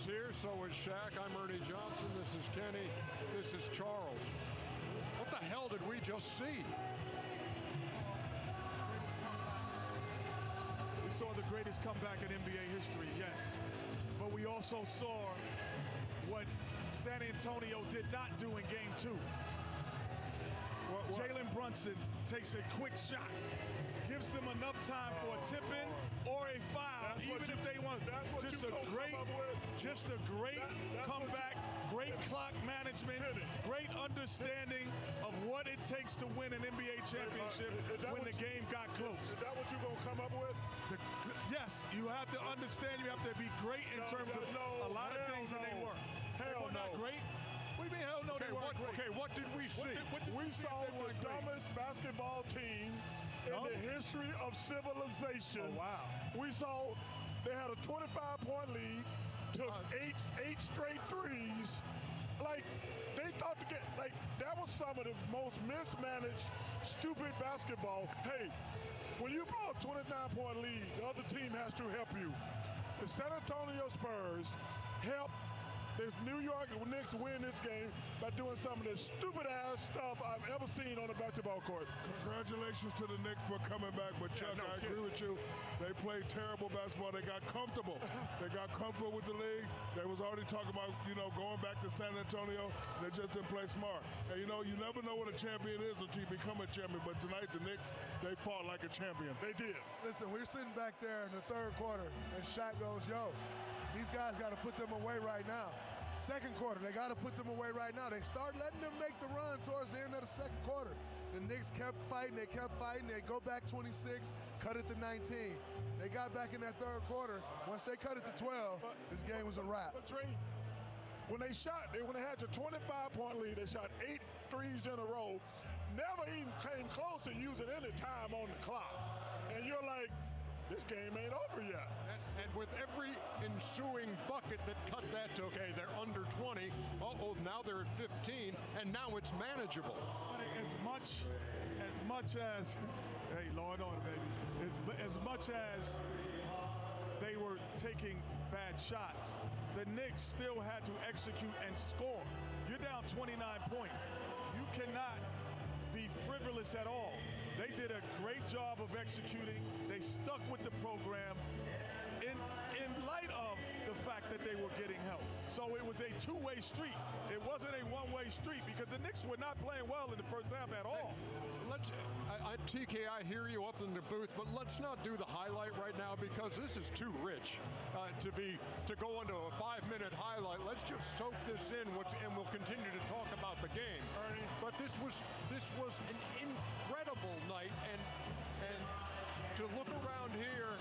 is here, so is Shaq. I'm Ernie Johnson. This is Kenny. This is Charles. What the hell did we just see? We saw the greatest comeback in NBA history, yes. But we also saw what San Antonio did not do in Game 2. Jalen Brunson takes a quick shot, gives them enough time for a tip-in or a foul, even if they want. Just a great comeback, great clock management, great understanding of what it takes to win an NBA championship when the game got close. Is that what you're going to come up with? Yes, you have to understand. You have to be great in terms of a lot of things, and they were. Hell no. Not great. What do you mean, hell no, they weren't great? Okay, what did we see? We saw the dumbest basketball team in the history of civilization. Oh, wow. We saw they had a 25-point lead, took eight straight threes. Like, they thought to get, like, that was some of the most mismanaged, stupid basketball. Hey, when you blow a 29-point lead, the other team has to help you. The San Antonio Spurs helped the New York Knicks win this game by doing some of the stupid-ass stuff I've ever seen on a basketball court. Congratulations to the Knicks for coming back, but Chuck, I agree with you. They played terrible basketball. They got comfortable. They got comfortable with the league. They was already talking about, going back to San Antonio. They just didn't play smart. And, you never know what a champion is until you become a champion. But tonight, the Knicks, they fought like a champion. They did. Listen, we're sitting back there in the third quarter, and Shaq goes, yo, these guys got to put them away right now. Second quarter, they got to put them away right now. They start letting them make the run towards the end of the second quarter. The Knicks kept fighting. They go back 26, cut it to 19. They got back in that third quarter. Once they cut it to 12, this game was a wrap. But Trey, when they had your 25-point lead, they shot 8 threes in a row, never even came close to using any time on the clock. And you're like, this game ain't over yet. And with every ensuing bucket that cut that to, okay, they're under 20. Now they're at 15, and now it's manageable. But as much as, hey, law and order, baby. As much as they were taking bad shots, the Knicks still had to execute and score. You're down 29 points. You cannot be frivolous at all. They did a great job of executing. They stuck with the program in light of the fact that they were getting help. So it was a two-way street. It wasn't a one-way street because the Knicks were not playing well in the first half at all. TK, I hear you up in the booth, but let's not do the highlight right now because this is too rich to go into a 5-minute highlight. Let's just soak this in, and we'll continue to talk about the game. Ernie. But this was an incredible night, and to look around here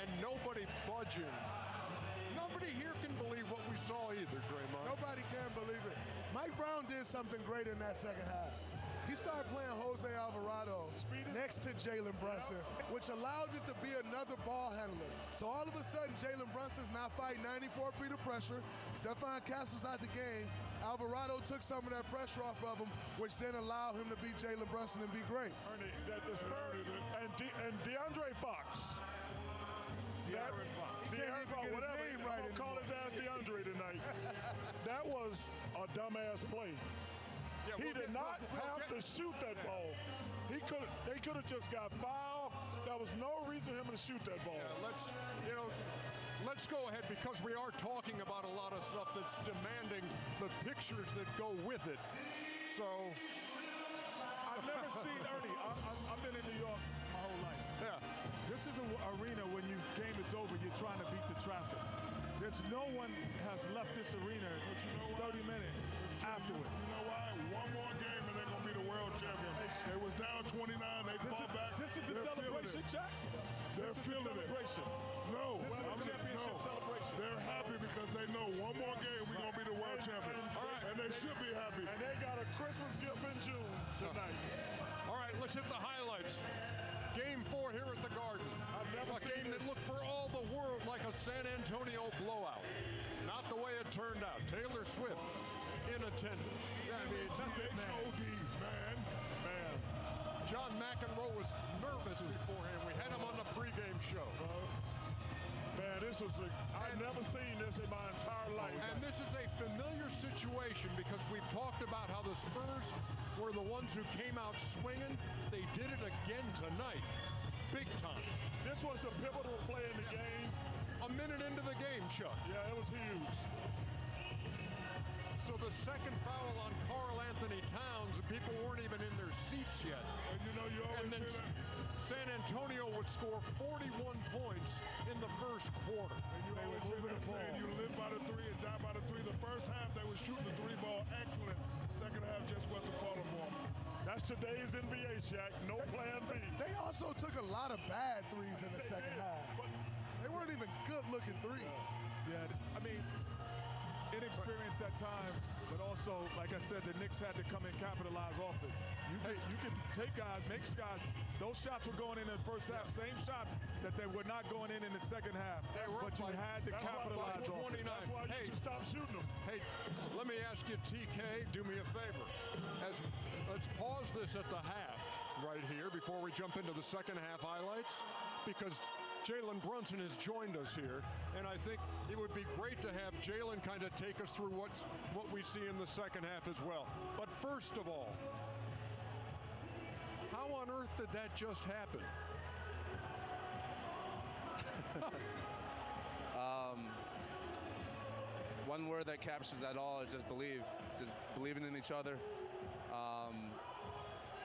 and nobody budging. Nobody here can believe what we saw either, Draymond. Nobody can believe it. Mike Brown did something great in that second half. He started playing Jose Alvarado next to Jalen Brunson, which allowed it to be another ball handler. So all of a sudden, Jalen Brunson's now fighting 94 feet of pressure. Stephon Castle's out the game. Alvarado took some of that pressure off of him, which then allowed him to beat Jalen Brunson and be great. Ernie, and DeAndre Fox. De'Aaron Fox, whatever. Name right, I'm call his ass DeAndre tonight. That was a dumbass play. Yeah, he did not have to shoot that ball. They could have just got fouled. There was no reason for him to shoot that ball. Yeah, let's go ahead because we are talking about a lot of stuff that's demanding the pictures that go with it. So I've never seen Ernie. I've been in New York my whole life. Yeah. This is an arena when game is over, you're trying to beat the traffic. There's no one has left this arena 30 minutes afterwards. You know why? One more game and they're going to be the world champion. They was down 29. They fought back. This is the celebration, Jack. They're feeling celebration. it. No. This is the championship celebration. They're happy because they know one more game we're going to be the world champion. All right. And they should be happy. And they got a Christmas gift in June tonight. All right, let's hit the highlights. Game 4 here at the Garden. A game that looked for all the world like a San Antonio blowout. Not the way it turned out. Taylor Swift in attendance. Yeah, I mean, it's H.O.D., man. John McEnroe was nervous beforehand. We had him on the pregame show. Man, this I've never seen this in my entire life. And this is a familiar situation because we've talked about how the Spurs were the ones who came out swinging. They did it again tonight. Big time. This was a pivotal play in the game. A minute into the game, Chuck. Yeah, it was huge. So the second foul on Karl Anthony Towns, and people weren't even in their seats yet. And you know, you always And then hear that. San Antonio would score 41 points in the first quarter. And you always hear that saying, you live by the three and die by the three. The first half, they were shooting the three ball excellent. Second half just wasn't falling for them. That's today's NBA, Shaq. No plan B. They also took a lot of bad threes in the second half. They weren't even good-looking threes. Yeah, I mean, inexperience at time, but also, like I said, the Knicks had to come and capitalize off it. You can take guys, make guys. Those shots were going in the first half, same shots that they were not going in the second half. But you had to capitalize off it. That's why you should stop shooting them. Hey, let me ask you, TK, do me a favor. Let's pause this at the half right here before we jump into the second half highlights, because Jalen Brunson has joined us here, and I think it would be great to have Jalen kind of take us through what we see in the second half as well. But first of all, how on earth did that just happen? One word that captures that all is just believe. Just believing in each other,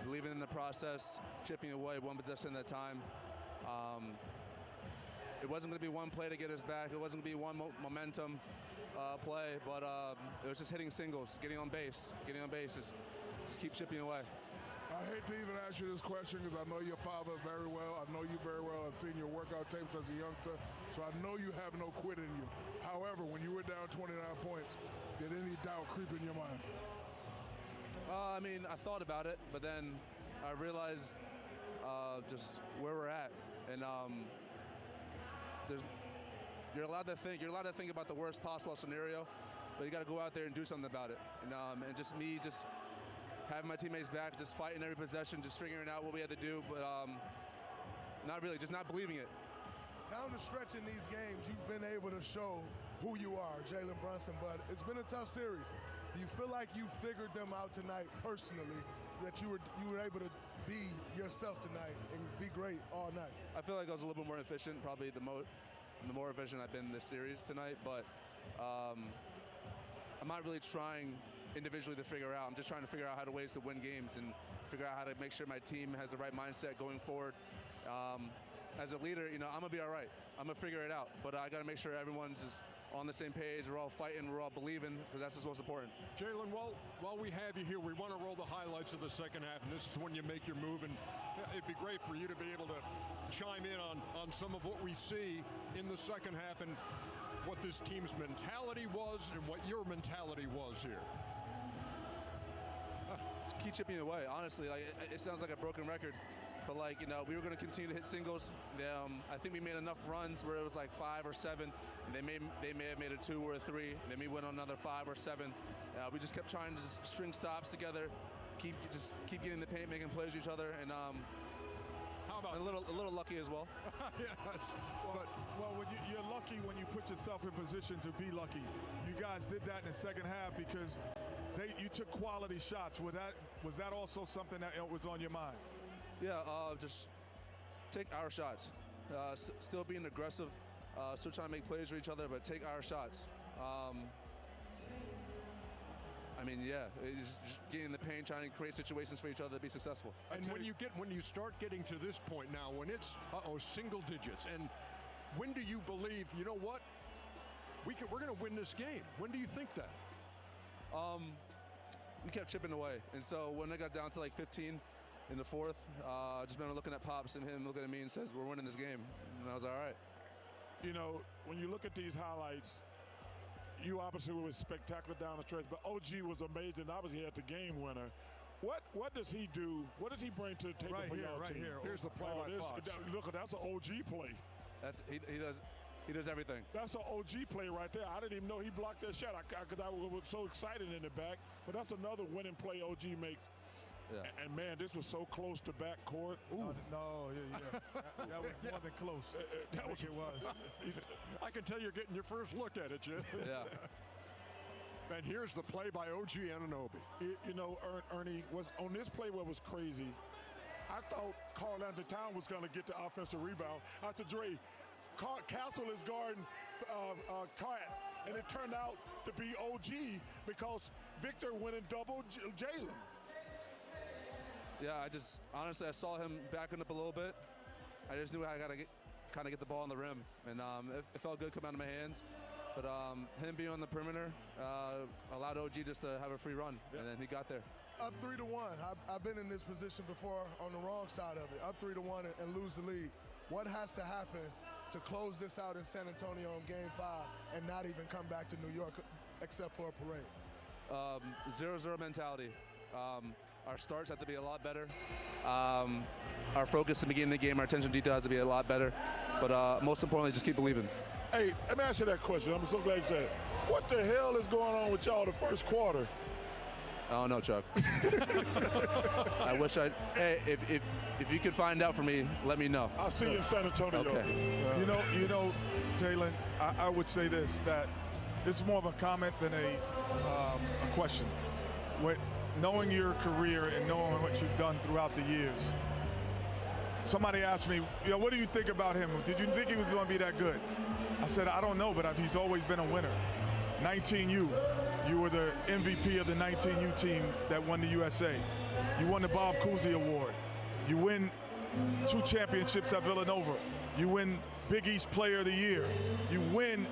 believing in the process, chipping away one possession at a time. It wasn't going to be one play to get us back. It wasn't going to be one momentum play, but it was just hitting singles, getting on base, just keep chipping away. I hate to even ask you this question because I know your father very well. I know you very well. I've seen your workout tapes as a youngster, so I know you have no quit in you. However, when you were down 29 points, did any doubt creep in your mind? I mean, I thought about it, but then I realized just where we're at, and you're allowed to think. You're allowed to think about the worst possible scenario, but you got to go out there and do something about it. And just me, just having my teammates back, just fighting every possession, just figuring out what we had to do, but not really, just not believing it. Down the stretch in these games, you've been able to show who you are, Jalen Brunson, but it's been a tough series. Do you feel like you figured them out tonight personally, that you were able to be yourself tonight and be great all night? I feel like I was a little bit more efficient, probably the more efficient I've been this series tonight, but I'm not really trying individually to figure out. I'm just trying to figure out how to ways to win games and figure out how to make sure my team has the right mindset going forward. As a leader, you know, I'm gonna be all right. I'm gonna figure it out, but I gotta make sure everyone's just on the same page. We're all fighting, we're all believing, because that's just what's important. Jalen, while we have you here, we want to roll the highlights of the second half, and this is when you make your move, and it'd be great for you to be able to chime in on some of what we see in the second half and what this team's mentality was and what your mentality was here. Keep chipping away. Honestly, like it sounds like a broken record, but like, you know, we were going to continue to hit singles. I think we made enough runs where it was like 5 or 7. And they may have made a 2 or a 3. And then we went on another 5 or 7. We just kept trying to just string stops together, keep getting the paint, making plays with each other, and how about a little lucky as well. Yes. Well, you're lucky when you put yourself in position to be lucky. You guys did that in the second half because you took quality shots. Was that also something that was on your mind? Yeah, just take our shots. Still being aggressive, still trying to make plays for each other, but take our shots. I mean, yeah, it's just getting in the paint, trying to create situations for each other to be successful. And when you start getting to this point now, when it's single digits, and when do you believe, you know what, we're going to win this game? When do you think that? We kept chipping away, and so when it got down to like 15 in the fourth, I just remember looking at Pops and him looking at me and says, "We're winning this game," and I was all right. You know, when you look at these highlights, you obviously were spectacular down the stretch, but OG was amazing. Obviously, he had the game winner. What does he do? What does he bring to the table for y'all team? Here. Here's the play by Fox. Look, that's an OG play. He does everything. That's an OG play right there. I didn't even know he blocked that shot because I was so excited in the back. But that's another winning play OG makes. Yeah. And man, this was so close to backcourt. No, yeah. That was more than close. That was it was. I can tell you're getting your first look at it, Jim. Yeah. And here's the play by OG Anunoby. You know, Ernie, was on this play what was crazy. I thought Karl Anthony Towns was going to get the offensive rebound. I said, Dre, Castle is guarding Cat, and it turned out to be OG because Victor went and doubled Jalen. Yeah, honestly, I saw him backing up a little bit. I just knew I got to kind of get the ball on the rim, and it felt good coming out of my hands. But him being on the perimeter allowed OG just to have a free run, and then he got there. Up 3-1. I've been in this position before on the wrong side of it. Up 3-1 and lose the lead. What has to happen to close this out in San Antonio in Game 5 and not even come back to New York except for a parade? 0-0 mentality. Our starts have to be a lot better. Our focus in the beginning of the game, our attention to detail has to be a lot better. But most importantly, just keep believing. Hey, let me ask you that question. I'm so glad you said it. What the hell is going on with y'all the first quarter? I don't know, Chuck. I wish hey, if you could find out for me, let me know. I'll see you in San Antonio. Okay. You know, Jalen, I would say this, that this is more of a comment than a question. Knowing your career and knowing what you've done throughout the years, somebody asked me, what do you think about him? Did you think he was going to be that good? I said, I don't know, but he's always been a winner. 19U, you were the MVP of the 19U team that won the USA. You won the Bob Cousy Award. You win 2 championships at Villanova. You win Big East Player of the Year. You win.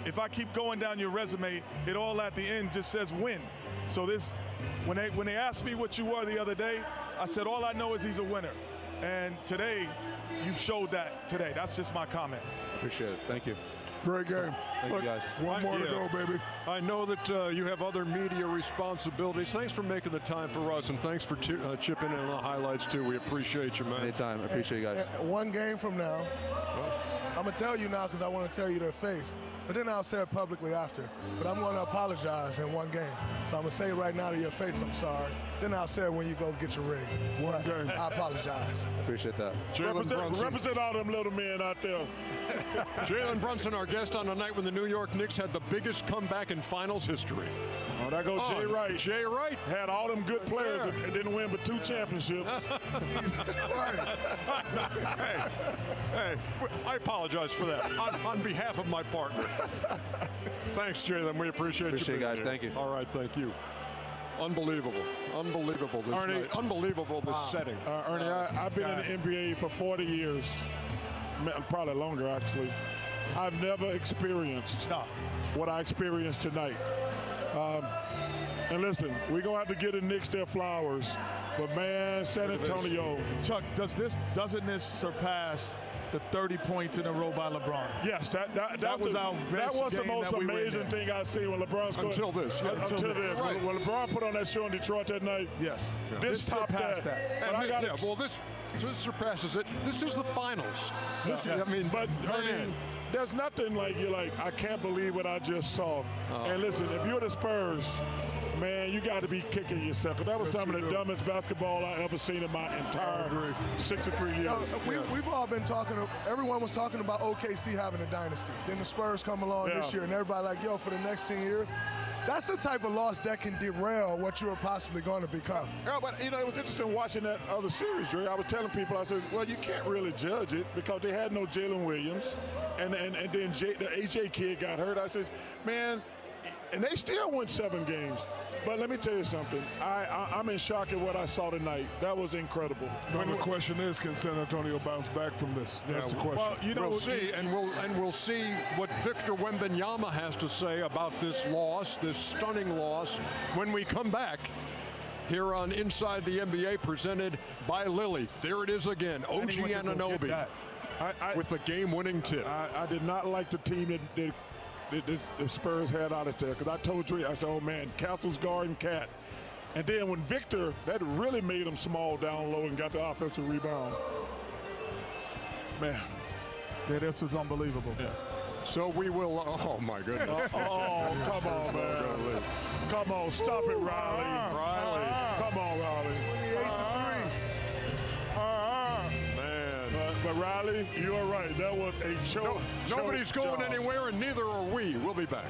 If I keep going down your resume, it all at the end just says win. So when they asked me what you were the other day, I said all I know is he's a winner. And today, you showed that today. That's just my comment. Appreciate it. Thank you. Great game. Thank you, guys. One more to go, baby. I know that you have other media responsibilities. Thanks for making the time for us, and thanks for chipping in on the highlights, too. We appreciate you, man. Anytime. I appreciate you guys. One game from now, I'm going to tell you now because I want to tell you their face. But then I'll say it publicly after. But I'm going to apologize in one game. So I'm going to say it right now to your face, I'm sorry. Then I'll say it when you go get your ring. One game. I apologize. Appreciate that. Jalen Brunson. Represent all them little men out there. Jalen Brunson, our guest on the night when the New York Knicks had the biggest comeback in finals histoy. Oh, there goes Jay Wright. Jay Wright. Had all them good players and didn't win but 2 championships. Hey, I apologize for that on behalf of my partner. Thanks, Jalen. We appreciate you, guys. Thank you. All right, thank you. Unbelievable this Ernie, night. Unbelievable this setting. Ernie, I've been in the NBA for 40 years, probably longer actually. I've never experienced what I experienced tonight. And listen, we're going to have to get the Knicks their flowers. But, man, San Antonio. Chuck, doesn't this surpass the 30 points in a row by LeBron? Yes, that was our best That was the game most that we were in amazing thing I've seen when LeBron scored. Until this. Yeah. Until this. Right. When LeBron put on that show in Detroit that night. Yes. This topped surpassed that. that. But I got well, this surpasses it. This is the finals. But Ernie, there's nothing like you're like, I can't believe what I just saw. And listen, if you're the Spurs, man, you got to be kicking yourself. That was some of the dumbest basketball I ever seen in my entire 63 years. We've all been talking, everyone was talking about OKC having a dynasty. Then the Spurs come along this year, and everybody like, yo, for the next 10 years, that's the type of loss that can derail what you were possibly going to become. Yeah, but, it was interesting watching that other series, Dre. I was telling people, I said, well, you can't really judge it because they had no Jalen Williams, and then the AJ kid got hurt. I said, man, and they still won 7 games. But let me tell you something. I'm in shock at what I saw tonight. That was incredible. Well, the question is, can San Antonio bounce back from this? That's the question. Well, we'll see, and we'll see what Victor Wembanyama has to say about this loss, this stunning loss, when we come back here on Inside the NBA, presented by Lilly. There it is again, OG Anunoby with the game-winning tip. I did not like the team that the Spurs had out of there, because I told Dre, I said, oh man, Castle's guarding Cat. And then when Victor, that really made him small down low and got the offensive rebound. Man. Yeah, this was unbelievable. Yeah. So we will, oh my goodness. Come on, man. Come on, stop it, Riley. Riley. Come on, Riley. Riley, you are right. That was a choke. Nobody's going anywhere, and neither are we. We'll be back.